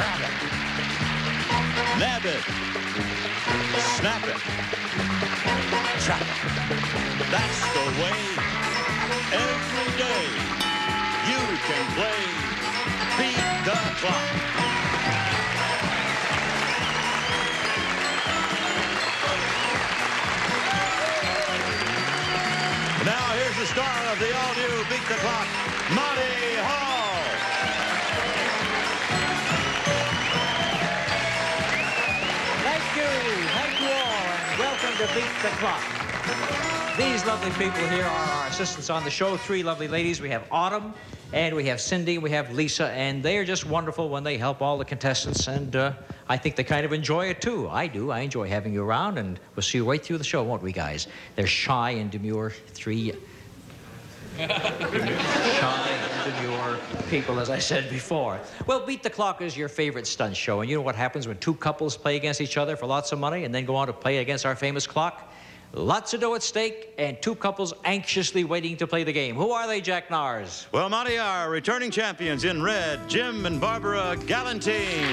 grab it, nab it, snap it, trap it. That's the way every day you can play Beat the Clock. Now here's the star of the all-new Beat the Clock, Monty Hall. Thank you all, and welcome to Beat the Clock. These lovely people here are our assistants on the show, three lovely ladies. We have Autumn, and we have Cindy, and we have Lisa, and they are just wonderful when they help all the contestants, and I think they kind of enjoy it, too. I do. I enjoy having you around, and we'll see you right through the show, won't we, guys? They're shy and demure, three shy and demure people, as I said before. Well, Beat the Clock is your favorite stunt show, and you know what happens when two couples play against each other for lots of money and then go on to play against our famous clock? Lots of dough at stake, and two couples anxiously waiting to play the game. Who are they, Jack Nars? Well, Monty, our returning champions in red, Jim and Barbara Galantine.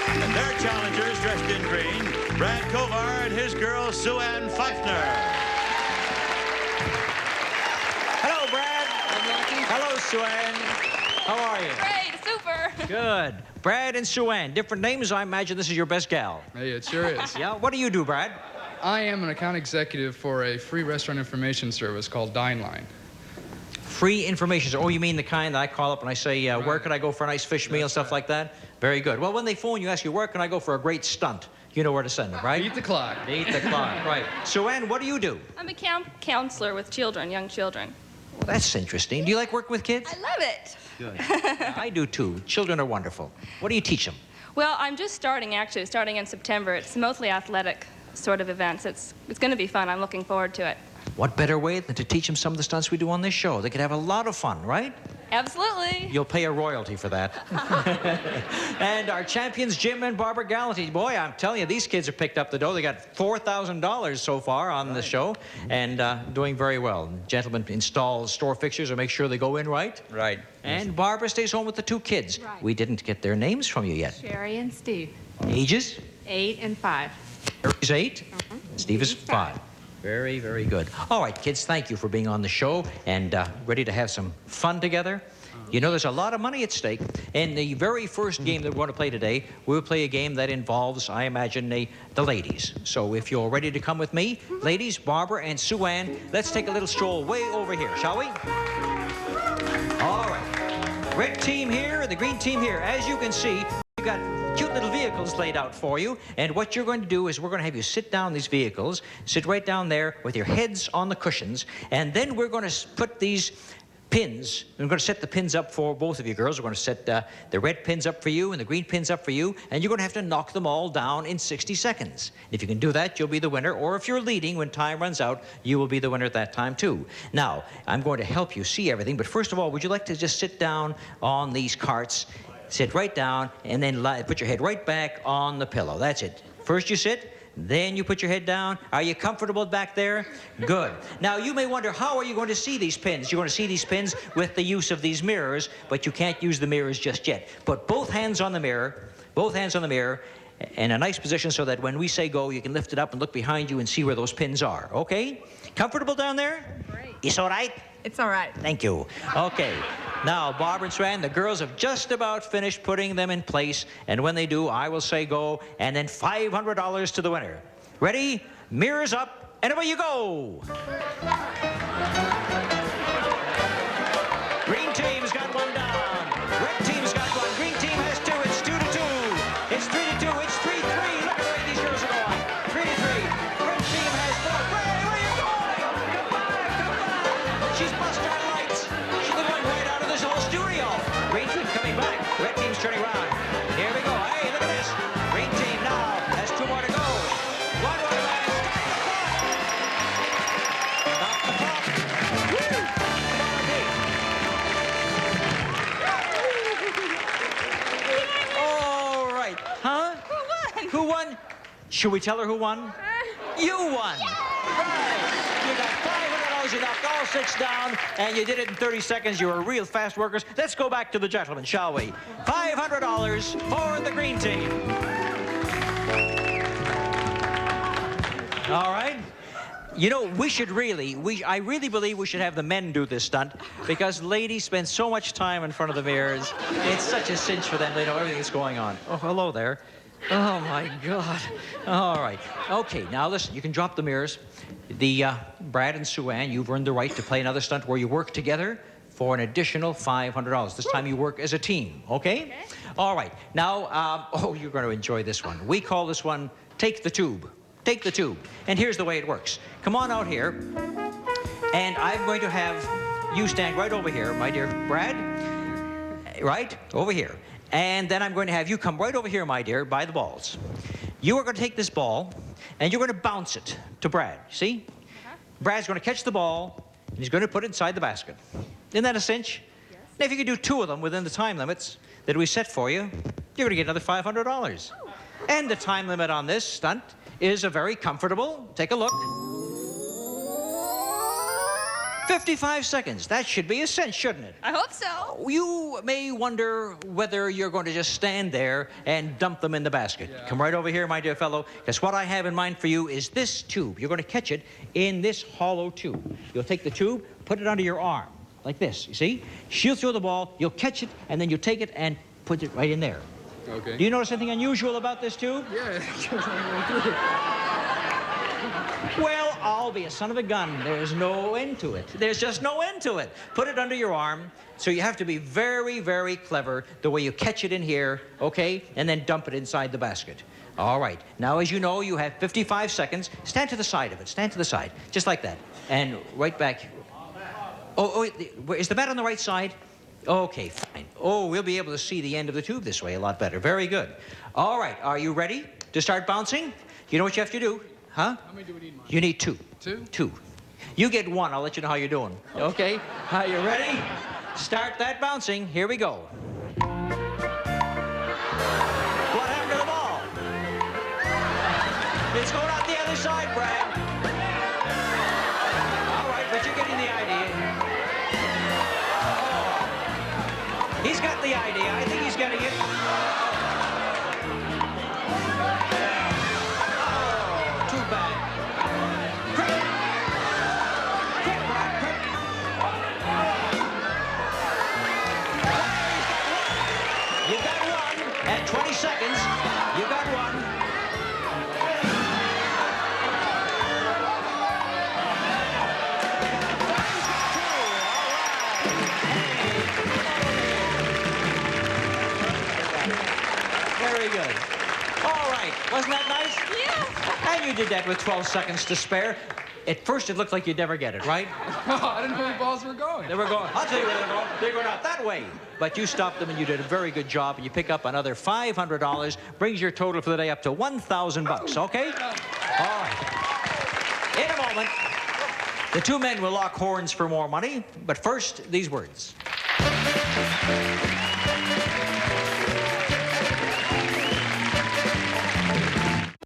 And their challengers dressed in green, Brad Kovar and his girl, Sue-Ann Pfeiffer. Hello, Brad. Hello, Sue-Ann. How are you? Great, super. Good. Brad and Sue-Ann, different names. I imagine this is your best gal. Hey, it sure is. Yeah? What do you do, Brad? I am an account executive for a free restaurant information service called DineLine. Free information. Oh, you mean the kind that I call up and I say, where can I go for a nice fish meal, stuff like that? Very good. Well, when they phone you, ask you, where can I go for a great stunt? You know where to send them, right? Beat the Clock. Beat the Clock, right. Sue-Ann, what do you do? I'm a counselor with children, young children. Well, that's interesting. Do you like working with kids? I love it. Good. I do, too. Children are wonderful. What do you teach them? Well, I'm just starting in September. It's mostly athletic sort of events. It's going to be fun. I'm looking forward to it. What better way than to teach them some of the stunts we do on this show? They could have a lot of fun, right? Absolutely. You'll pay a royalty for that. And our champions, Jim and Barbara Galantine. Boy, I'm telling you, these kids have picked up the dough. They got $4,000 so far on the show, and doing very well. Gentlemen install store fixtures and make sure they go in right. Right. And Barbara stays home with the two kids. Right. We didn't get their names from you yet. Sherry and Steve. Ages? 8 and 5. Sherry's 8, Steve is 5. Very, very good. All right, kids, thank you for being on the show and ready to have some fun together. You know, there's a lot of money at stake. In the very first game that we're going to play today, we'll play a game that involves, I imagine, the ladies. So if you're ready to come with me, ladies, Barbara and Sue-Ann, let's take a little stroll way over here, shall we? All right. Red team here, the green team here. As you can see, we've got cute little vehicles laid out for you, and what you're going to do is we're going to have you sit down in these vehicles, sit right down there with your heads on the cushions, and then we're going to put these pins. We're going to set the pins up for both of you girls. We're going to set the red pins up for you and the green pins up for you, and you're going to have to knock them all down in 60 seconds. If you can do that, you'll be the winner, or if you're leading when time runs out, you will be the winner at that time too. Now, I'm going to help you see everything, but first of all, would you like to just sit down on these carts? Sit right down, and then put your head right back on the pillow. That's it. First you sit, then you put your head down. Are you comfortable back there? Good. Now, you may wonder, how are you going to see these pins? You're going to see these pins with the use of these mirrors, but you can't use the mirrors just yet. Put both hands on the mirror, in a nice position so that when we say go, you can lift it up and look behind you and see where those pins are, okay? Comfortable down there? Great. It's all right? It's all right. Thank you. Okay. Now, Barbara and Sue-Ann, the girls have just about finished putting them in place, and when they do, I will say go, and then $500 to the winner. Ready? Mirrors up, and away you go. Green team's got one down. Red team's got one. Green team has 2. It's 2 to 2. It's 3 to 2. It's 3 to 3. Look at the way these girls are going. 3 to 3. Red team has 4. Red, where are you going? Come back, come back. She's busted our lights. She's going right out of this whole studio. Green team coming back. Red team's turning around. Here we go. Hey, look at this. Green team now has 2 more to go. 1 more to go. Stop the clock. Woo! Come on, Pete. All right. Huh? Who won? Should we tell her who won? You won. Right. You got $500 you knocked all 6 down, and you did it in 30 seconds. You were real fast workers. Let's go back to the gentlemen, shall we? $500 for the green team. All right. You know, I really believe we should have the men do this stunt, because ladies spend so much time in front of the mirrors. It's such a cinch for them. They know everything that's going on. Oh, hello there. Oh, my God. All right. Okay, now listen, you can drop the mirrors. Brad and Sue Ann, you've earned the right to play another stunt where you work together for an additional $500. This time you work as a team, okay? All right. Now, oh, you're going to enjoy this one. We call this one Take the Tube. Take the tube. And here's the way it works. Come on out here, and I'm going to have you stand right over here, my dear Brad. Right over here. And then I'm going to have you come right over here, my dear, by the balls. You are going to take this ball, and you're going to bounce it to Brad. See? Brad's going to catch the ball, and he's going to put it inside the basket. Isn't that a cinch? Yes. Now, if you can do 2 of them within the time limits that we set for you, you're going to get another $500. And the time limit on this stunt is a very comfortable, take a look, 55 seconds. That should be a cinch, shouldn't it? I hope so. You may wonder whether you're going to just stand there and dump them in the basket. Yeah. Come right over here, my dear fellow, because what I have in mind for you is this tube. You're going to catch it in this hollow tube. You'll take the tube, put it under your arm, like this, you see? She'll throw the ball, you'll catch it, and then you'll take it and put it right in there. Okay. Do you notice anything unusual about this tube? Yeah. Well, I'll be a son of a gun. There's no end to it. There's just no end to it. Put it under your arm. So you have to be very, very clever the way you catch it in here, okay? And then dump it inside the basket. All right. Now, as you know, you have 55 seconds. Stand to the side of it. Stand to the side. Just like that. And right back. Oh, is the bat on the right side? Okay, fine. Oh, we'll be able to see the end of the tube this way a lot better. Very good. All right, are you ready to start bouncing? You know what you have to do, huh? How many do we need, Mike? You need 2. 2? 2. You get 1. I'll let you know how you're doing. Okay? Are you ready? Start that bouncing. Here we go. What happened to the ball? It's going out the other side, Brad. All right, but you're getting the idea. He's got the idea. I think he's getting it. Oh, too bad. Quick. Quick, Brad, quick. You got 1 at 20 seconds. You got 1. Very good. All right. Wasn't that nice? Yeah. And you did that with 12 seconds to spare. At first, it looked like you'd never get it, right? I didn't know where the balls were going. They were going. I'll tell you where they're going. They're going out that way. But you stopped them, and you did a very good job, and you pick up another $500. Brings your total for the day up to $1,000, okay? All right. In a moment, the 2 men will lock horns for more money. But first, these words.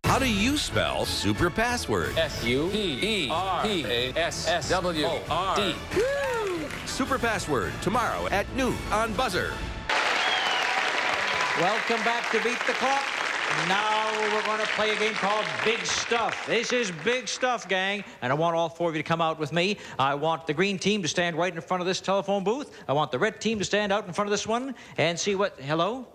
How do you spell super password? S-U-P-E-R-P-A-S-S-W-R-D. Super password tomorrow at noon on BUZZR. Welcome back to Beat the Clock. Now we're going to play a game called Big Stuff. This is big stuff, gang. And I want all 4 of you to come out with me. I want the green team to stand right in front of this telephone booth. I want the red team to stand out in front of this one and see what... Hello?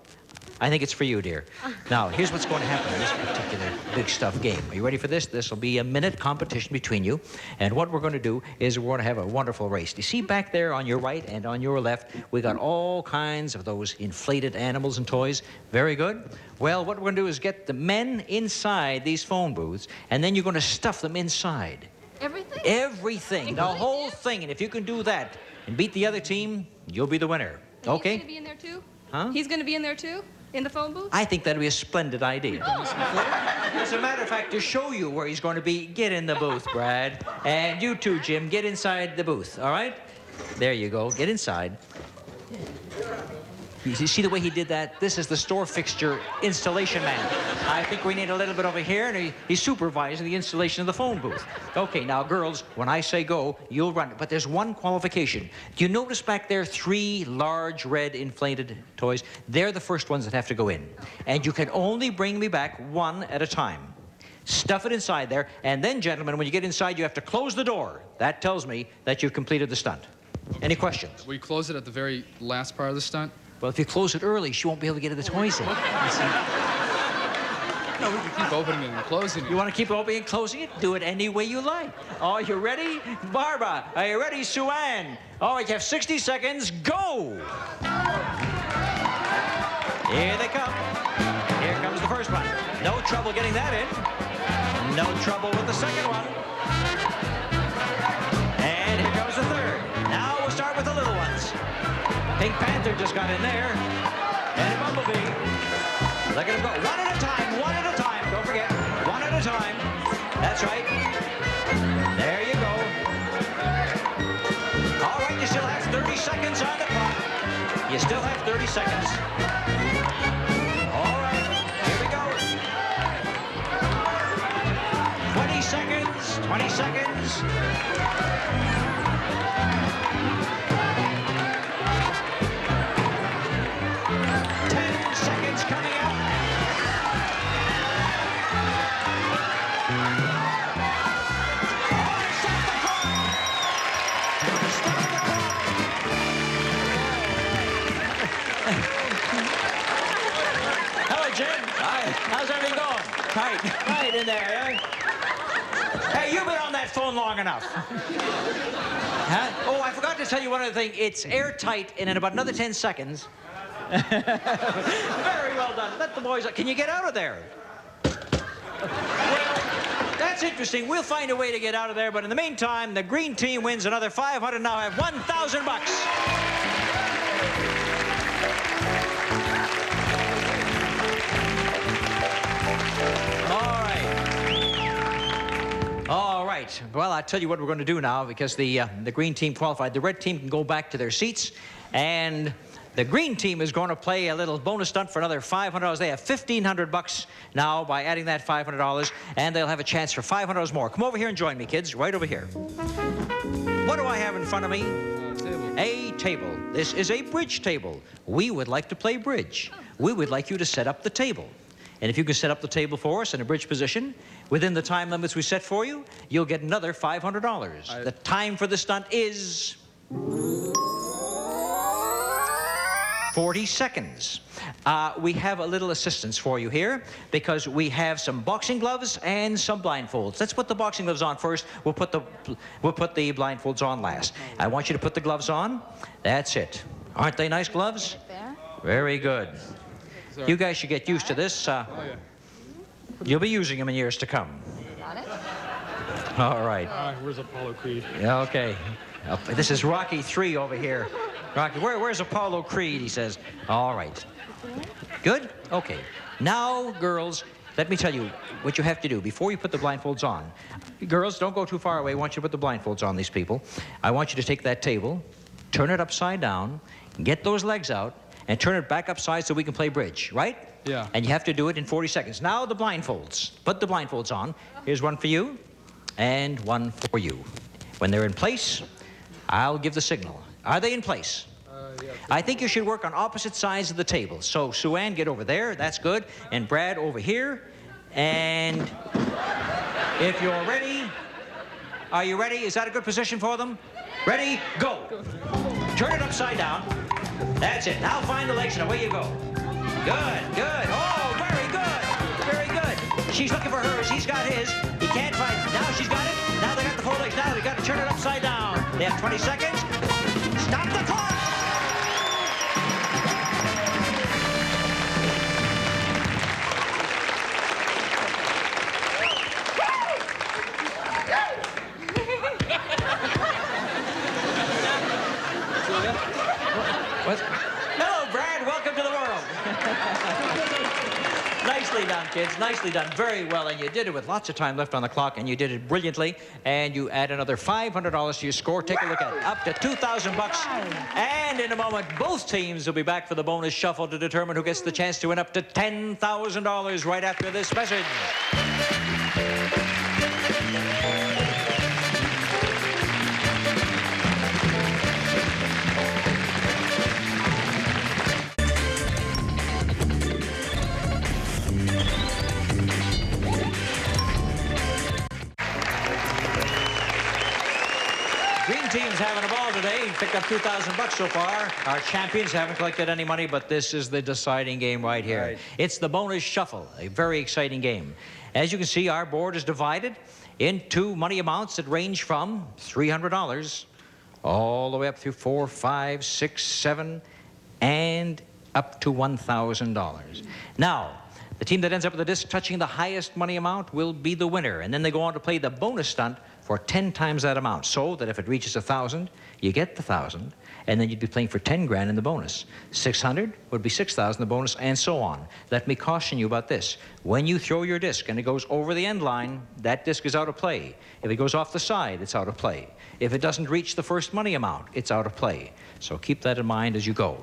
I think it's for you, dear. Now, here's what's going to happen in this particular big stuff game. Are you ready for this? This will be a minute competition between you. And what we're going to do is we're going to have a wonderful race. You see back there on your right and on your left, we got all kinds of those inflated animals and toys. Very good. Well, what we're going to do is get the men inside these phone booths, and then you're going to stuff them inside. Everything? Everything. The whole thing. And if you can do that and beat the other team, you'll be the winner. And Okay? He's going to be in there, too? Huh? He's going to be in there, too? In the phone booth? I think that'd be a splendid idea. As a matter of fact, to show you where he's going to be, get in the booth, Brad. And you too, Jim, get inside the booth, all right? There you go. Get inside. You see the way he did that? This is the store fixture installation man. I think we need a little bit over here, and he's supervising the installation of the phone booth. Okay, now, girls, when I say go, you'll run. But there's one qualification. Do you notice back there 3 large red inflated toys? They're the first ones that have to go in. And you can only bring me back 1 at a time. Stuff it inside there, and then, gentlemen, when you get inside, you have to close the door. That tells me that you've completed the stunt. Any questions? We close it at the very last part of the stunt? Well, if you close it early, she won't be able to get the toys in. No, we can keep opening it and closing it. You want to keep opening and closing it? Do it any way you like. Oh, you ready? Barbara, are you ready, Sue-Ann? All right, you have 60 seconds. Go! Here they come. Here comes the first one. No trouble getting that in. No trouble with the second one. And here comes the third. Now we'll start with the little ones. Pink Panther just got in there. And a Bumblebee. Look at him go. 1 at a time, 1 at a time. Don't forget, 1 at a time. That's right. There you go. All right, you still have 30 seconds on the clock. You still have 30 seconds. All right, here we go. 20 seconds, 20 seconds. 10 seconds coming up. Stop the clock! Stop the clock! Hello, Jim. Hi. How's everything going? Tight. Right in there, eh? Hey, you've been on that phone long enough. Huh? Oh, I forgot to tell you one other thing. It's airtight, and in about another 10 seconds. Very well done. Let the boys out. Can you get out of there? Well, that's interesting. We'll find a way to get out of there, but in the meantime, the green team wins another 500. Now have 1,000 bucks. All right. Well, I'll tell you what we're going to do now, because the green team qualified. The red team can go back to their seats, and the green team is going to play a little bonus stunt for another $500. They have 1,500 bucks now by adding that $500, and they'll have a chance for $500 more. Come over here and join me, kids, right over here. What do I have in front of me? A table. This is a bridge table. We would like to play bridge. We would like you to set up the table. And if you can set up the table for us in a bridge position, within the time limits we set for you, you'll get another $500. The time for the stunt is 40 seconds. We have a little assistance for you here, because we have some boxing gloves and some blindfolds. Let's put the boxing gloves on first. We'll put the blindfolds on last. I want you to put the gloves on. That's it. Aren't they nice gloves? Very good. You guys should get used to this. You'll be using them in years to come. Got it? All right. Where's Apollo Creed? Yeah, okay. This is Rocky 3 over here. Rocky, where's Apollo Creed, he says. All right. Good? Okay. Now, girls, let me tell you what you have to do before you put the blindfolds on. Girls, don't go too far away. I want you to put the blindfolds on these people. I want you to take that table, turn it upside down, get those legs out, and turn it back upside so we can play bridge, right? Yeah. And you have to do it in 40 seconds. Now the blindfolds. Put the blindfolds on. Here's one for you, and one for you. When they're in place, I'll give the signal. Are they in place? Yeah. I think you should work on opposite sides of the table. So, Sue-Ann, get over there. That's good. And Brad, over here. And if you're ready, are you ready? Is that a good position for them? Ready? Go. Turn it upside down. That's it. Now find the legs and away you go. Good, good. Oh, very good. Very good. She's looking for hers. He's got his. He can't find it. Now she's got it. Now they got the 4 legs. Now they got to turn it upside down. They have 20 seconds. Stop the clock. What? Hello, Brad. Welcome to the world. Nice to Nicely done, kids. Nicely done. Very well. And you did it with lots of time left on the clock, and you did it brilliantly. And you add another $500 to your score. Take a look at it. Up to $2,000. And in a moment, both teams will be back for the bonus shuffle to determine who gets the chance to win up to $10,000 right after this message. Green team's having a ball today. Picked up $2,000 so far. Our champions haven't collected any money, but this is the deciding game right here. Right. It's the bonus shuffle, a very exciting game. As you can see, our board is divided into money amounts that range from $300 all the way up through $4, $5, $6, $7, and up to $1,000. Now, the team that ends up with the disc touching the highest money amount will be the winner, and then they go on to play the bonus stunt for 10 times that amount, so that if it reaches 1,000, you get the 1,000, and then you'd be playing for 10 grand in the bonus. 600 would be 6,000 the bonus, and so on. Let me caution you about this. When you throw your disc and it goes over the end line, that disc is out of play. If it goes off the side, it's out of play. If it doesn't reach the first money amount, it's out of play. So keep that in mind as you go.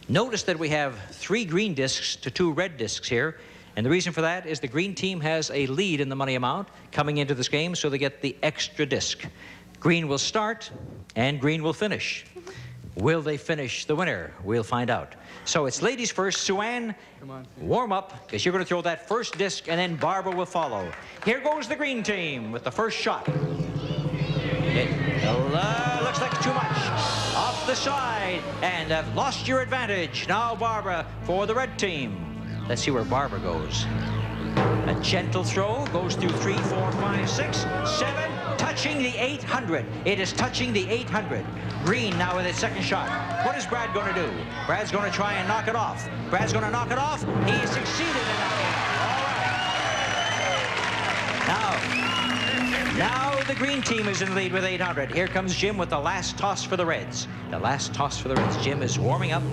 Notice that we have 3 green discs to 2 red discs here. And the reason for that is the green team has a lead in the money amount coming into this game, so they get the extra disc. Green will start, and green will finish. Will they finish the winner? We'll find out. So it's ladies first. Sue-Ann, warm up, because you're going to throw that first disc, and then Barbara will follow. Here goes the green team with the first shot. It looks like too much. Off the side, and have lost your advantage. Now, Barbara, for the red team. Let's see where Barbara goes. A gentle throw goes through 3, 4, 5, 6, 7, touching the 800. It is touching the 800. Green now with its second shot. What is Brad going to do? Brad's going to try and knock it off. Brad's going to knock it off. He succeeded in knocking it. All right. Now the green team is in the lead with 800. Here comes Jim with the last toss for the Reds. The last toss for the Reds. Jim is warming up.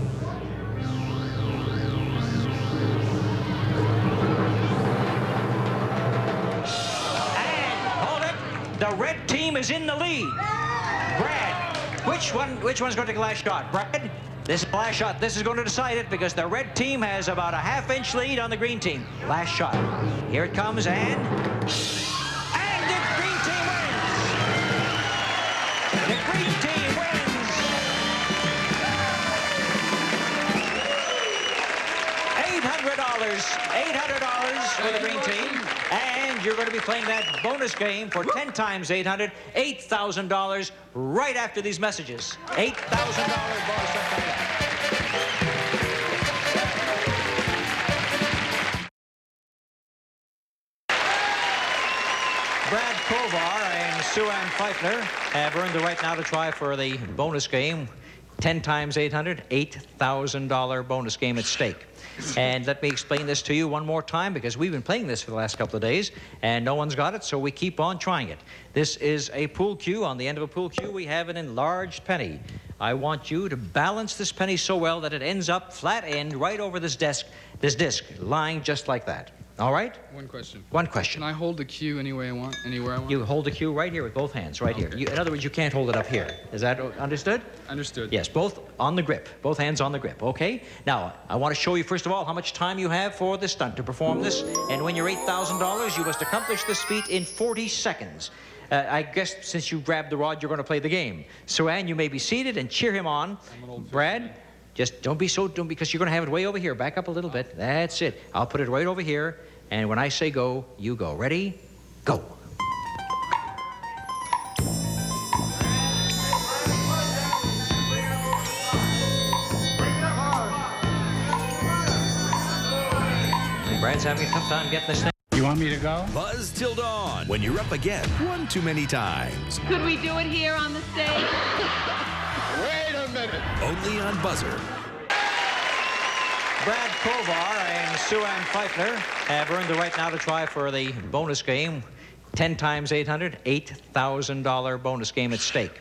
The red team is in the lead. Brad, which one's going to take the last shot? Brad, this is the last shot. This is going to decide it, because the red team has about a half-inch lead on the green team. Last shot. Here it comes, and the green team wins. The green team wins. $800 for the green team. And you're going to be playing that bonus game for 10 times 800, $8,000 right after these messages. $8,000 bonus coming up. Brad Kovar and Sue-Ann Pfeiffer have earned the right now to try for the bonus game. 10 times 800, $8,000 bonus game at stake. And let me explain this to you one more time, because we've been playing this for the last couple of days and no one's got it, so we keep on trying it. This is a pool cue. On the end of a pool cue, we have an enlarged penny. I want you to balance this penny so well that it ends up flat end right over this disc, lying just like that. All right? One question. One question. Can I hold the cue anywhere I want? You hold the cue right here with both hands, right here. In other words, you can't hold it up here. Is that understood? Understood. Yes, both on the grip. Both hands on the grip, okay? Now, I want to show you, first of all, how much time you have for this stunt to perform this. And when you're $8,000, you must accomplish this feat in 40 seconds. I guess since you grabbed the rod, you're going to play the game. Sue-Ann, you may be seated and cheer him on. Brad, just don't be because you're going to have it way over here. Back up a little bit. That's it. I'll put it right over here. And when I say go, you go. Ready? Go. Brad's having a tough time getting this thing. You want me to go? Buzz till dawn. When you're up again, one too many times. Could we do it here on the stage? Wait a minute. Only on BUZZR. Brad Kovar and Sue-Ann Pfeiffer have earned the right now to try for the bonus game. 10 times 800, $8,000 bonus game at stake.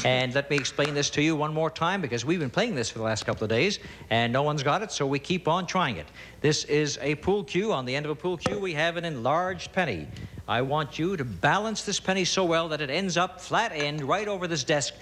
And let me explain this to you one more time, because we've been playing this for the last couple of days and no one's got it, so we keep on trying it. This is a pool cue. On the end of a pool cue, we have an enlarged penny. I want you to balance this penny so well that it ends up flat end right over this disc,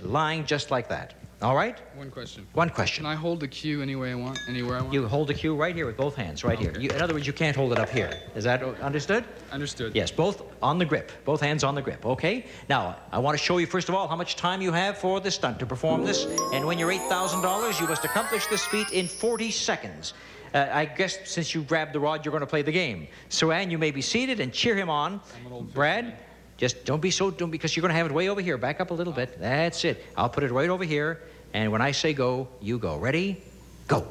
lying just like that. All right? One question. One question. Can I hold the cue any way I want, anywhere I want? You hold the cue right here with both hands, right here. In other words, you can't hold it up here. Is that understood? Understood. Yes, both on the grip. Both hands on the grip, okay? Now, I want to show you, first of all, how much time you have for this stunt to perform this. And when you're $8,000, you must accomplish this feat in 40 seconds. I guess since you grabbed the rod, you're going to play the game. So, Ann, you may be seated and cheer him on. Brad, just don't be so dumb, because you're going to have it way over here. Back up a little bit. That's it. I'll put it right over here. And when I say go, you go. Ready? Go.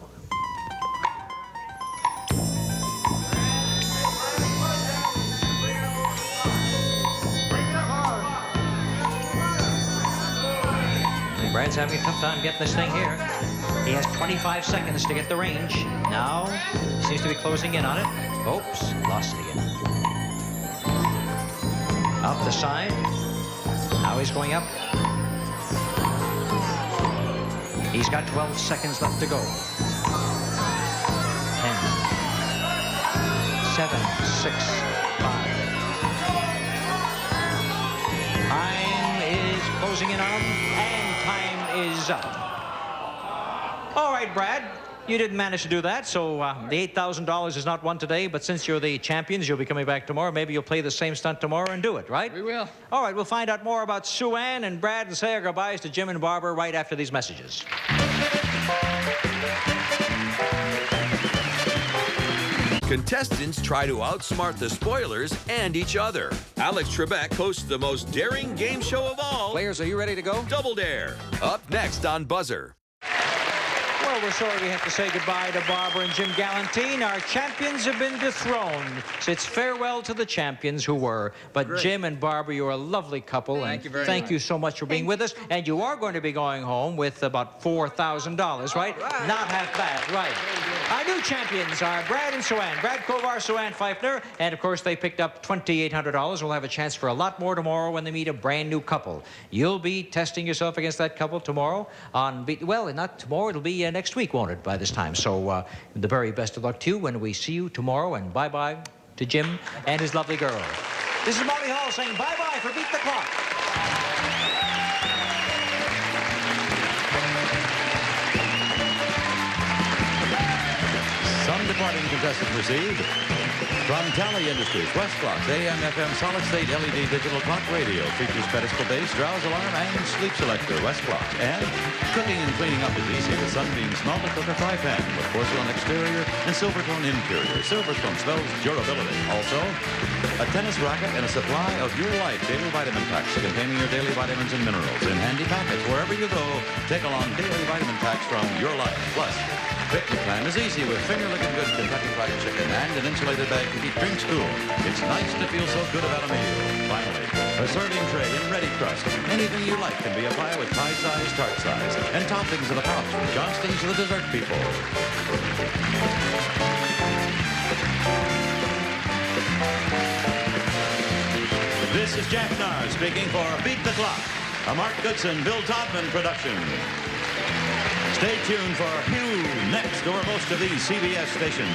Brad's having a tough time getting this thing here. He has 25 seconds to get the range. Now, he seems to be closing in on it. Oops, lost it again. Up the side. Now he's going up. He's got 12 seconds left to go. 10, 7, 6, 5. Time is closing in on him, and time is up. All right, Brad, you didn't manage to do that, so the $8,000 is not won today, but since you're the champions, you'll be coming back tomorrow. Maybe you'll play the same stunt tomorrow and do it, right? We will. All right, we'll find out more about Sue Ann and Brad and say our goodbyes to Jim and Barbara right after these messages. Contestants try to outsmart the spoilers and each other. Alex Trebek hosts the most daring game show of all. Players, are you ready to go? Double Dare. Up next on BUZZR. Well, we're sorry we have to say goodbye to Barbara and Jim Galantine. Our champions have been dethroned. So it's farewell to the champions who were. But great. Jim and Barbara, you're a lovely couple. Thank you very much. Thank you so much for being with us. And you are going to be going home with about $4,000, right? Not half bad, right. Our new champions are Brad and Sue Ann. Brad Kovar, Sue Ann Pfeiffer. And, of course, they picked up $2,800. We'll have a chance for a lot more tomorrow when they meet a brand new couple. You'll be testing yourself against that couple tomorrow on, well, not tomorrow. It'll be next week, won't it, by this time? So the very best of luck to you when we see you tomorrow, and bye-bye to Jim and his lovely girl. This is Marty Hall saying bye-bye for Beat the Clock. Some departing contestants received from Tally Industries, WestClocks, AM/FM solid-state LED digital clock radio, features pedestal base, drowse alarm, and sleep selector, WestClocks. And cooking and cleaning up is easy with Sunbeam Small Cooker Fry Pan with porcelain exterior and Silvertone interior. Silvertone spells durability. Also, a tennis racket and a supply of Your Life daily vitamin packs containing your daily vitamins and minerals in handy packets. Wherever you go, take along daily vitamin packs from Your Life. Plus, picnic time is easy with finger-licking good Kentucky Fried Chicken and an insulated bag to keep drinks cool. It's nice to feel so good about a meal. Finally, a serving tray in ready crust. Anything you like can be a pie with pie size, tart size, and toppings of the pouch from Johnston's to the dessert people. This is Jack Narr speaking for Beat the Clock, a Mark Goodson-Bill Todman production. Stay tuned for Hugh next over most of these CBS stations.